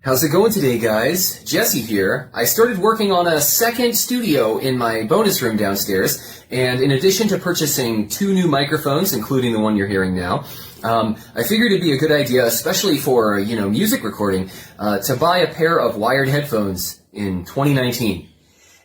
How's it going today, guys? Jesse here. I started working on a second studio in my bonus room downstairs, and in addition to purchasing 2 new microphones, including the one you're hearing now, I figured it'd be a good idea, especially for, music recording, to buy a pair of wired headphones in 2019.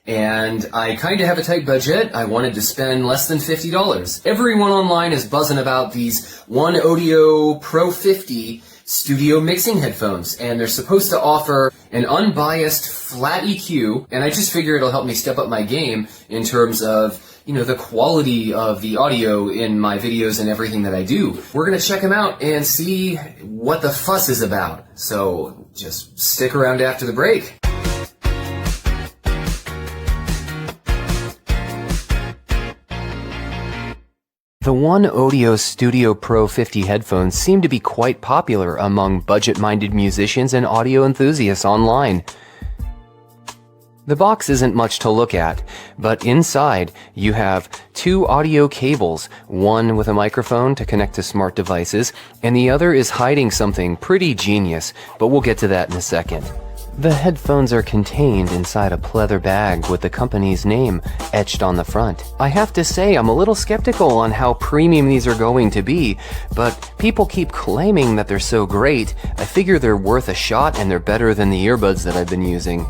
And I kind of have a tight budget. I wanted to spend less than $50. Everyone online is buzzing about these OneOdio Pro 50 studio mixing headphones, and they're supposed to offer an unbiased flat EQ, and I just figure it'll help me step up my game in terms of, the quality of the audio in my videos and everything that I do. We're gonna check them out and see what the fuss is about. So just stick around after the break. The OneOdio Studio Pro 50 headphones seem to be quite popular among budget-minded musicians and audio enthusiasts online. The box isn't much to look at, but inside you have 2 audio cables, one with a microphone to connect to smart devices, and the other is hiding something pretty genius, but we'll get to that in a second. The headphones are contained inside a pleather bag with the company's name etched on the front. I have to say I'm a little skeptical on how premium these are going to be, but people keep claiming that they're so great, I figure they're worth a shot and they're better than the earbuds that I've been using.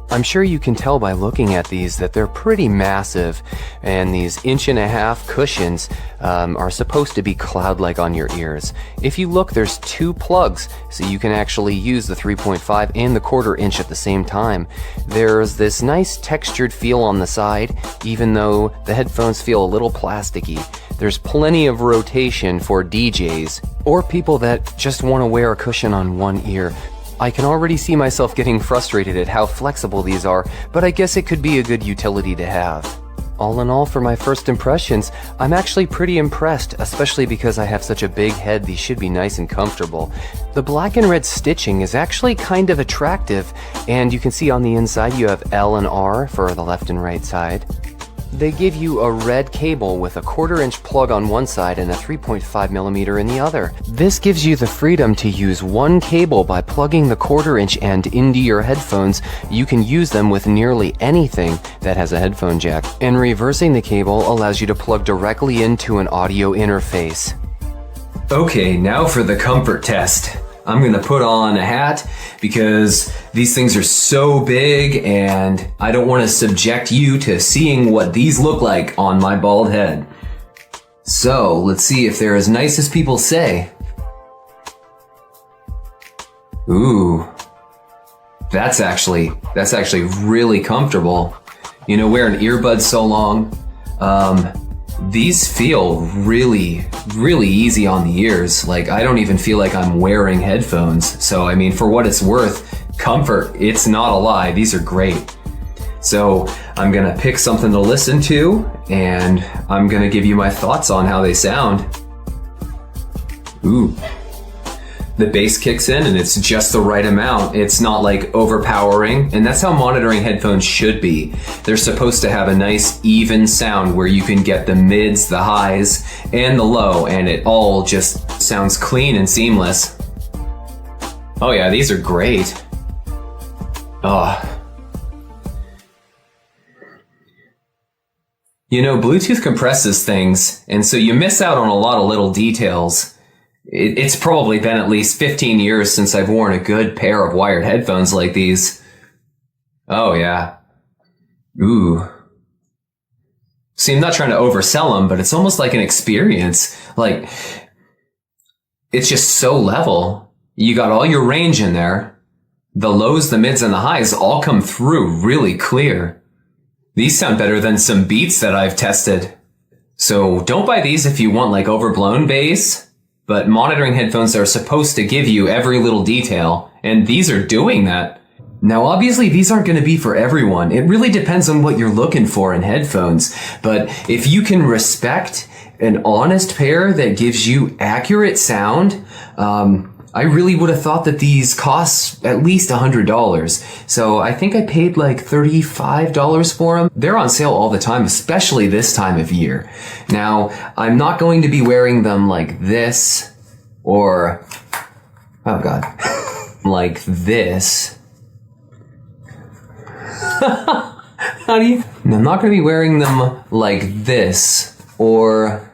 I'm sure you can tell by looking at these that they're pretty massive, and these 1.5-inch cushions are supposed to be cloud-like on your ears. If you look, there's 2 plugs, so you can actually use the 3.5 and the 1/4 inch at the same time. There's this nice textured feel on the side, even though the headphones feel a little plasticky. There's plenty of rotation for DJs, or people that just want to wear a cushion on one ear. I can already see myself getting frustrated at how flexible these are, but I guess it could be a good utility to have. All in all, for my first impressions, I'm actually pretty impressed, especially because I have such a big head. These should be nice and comfortable. The black and red stitching is actually kind of attractive, and you can see on the inside you have L and R for the left and right side. They give you a red cable with a 1/4 inch plug on one side and a 3.5mm in the other. This gives you the freedom to use one cable by plugging the 1/4 inch end into your headphones. You can use them with nearly anything that has a headphone jack. And reversing the cable allows you to plug directly into an audio interface. Okay, now for the comfort test. I'm gonna put on a hat because these things are so big and I don't want to subject you to seeing what these look like on my bald head. So let's see if they're as nice as people say. Ooh, that's actually really comfortable. Wearing earbuds so long, these feel really easy on the ears. Like, I don't even feel like I'm wearing headphones. So, for what it's worth, comfort, it's not a lie. These are great. So, I'm gonna pick something to listen to, and I'm gonna give you my thoughts on how they sound. Ooh. The bass kicks in and it's just the right amount. It's not like overpowering, and that's how monitoring headphones should be. They're supposed to have a nice even sound where you can get the mids, the highs, and the low, and it all just sounds clean and seamless. Oh yeah, these are great. Bluetooth compresses things, and so you miss out on a lot of little details. It's probably been at least 15 years since I've worn a good pair of wired headphones like these. Oh yeah. Ooh. See, I'm not trying to oversell them, but it's almost like an experience. Like, it's just so level. You got all your range in there. The lows, the mids, and the highs all come through really clear. These sound better than some beats that I've tested. So don't buy these if you want like overblown bass. But monitoring headphones are supposed to give you every little detail, and these are doing that. Now, obviously, these aren't going to be for everyone. It really depends on what you're looking for in headphones. But if you can respect an honest pair that gives you accurate sound, I really would have thought that these cost at least $100. So I think I paid like $35 for them. They're on sale all the time, especially this time of year. Now, I'm not going to be wearing them like this or, oh God. like this. How do you? I'm not going to be wearing them like this or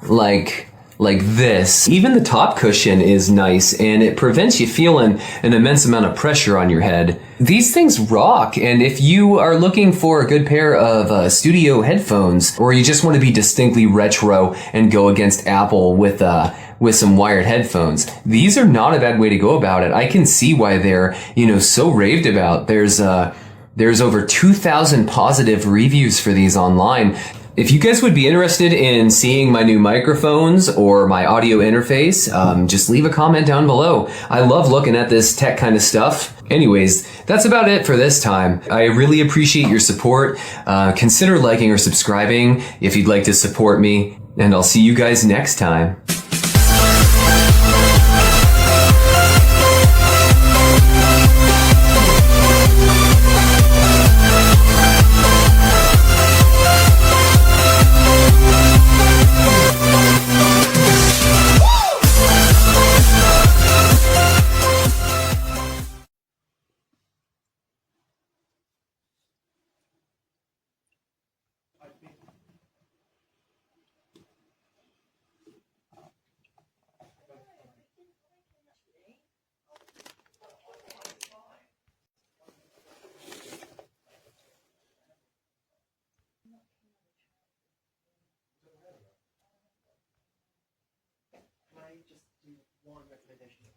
like this. Even the top cushion is nice and it prevents you feeling an immense amount of pressure on your head. These things rock, and if you are looking for a good pair of studio headphones, or you just want to be distinctly retro and go against Apple with some wired headphones, these are not a bad way to go about it. I can see why they're, so raved about. There's over 2,000 positive reviews for these online. If you guys would be interested in seeing my new microphones or my audio interface, just leave a comment down below. I love looking at this tech kind of stuff. Anyways, that's about it for this time. I really appreciate your support. Consider liking or subscribing if you'd like to support me, and I'll see you guys next time. Can I just do one recommendation?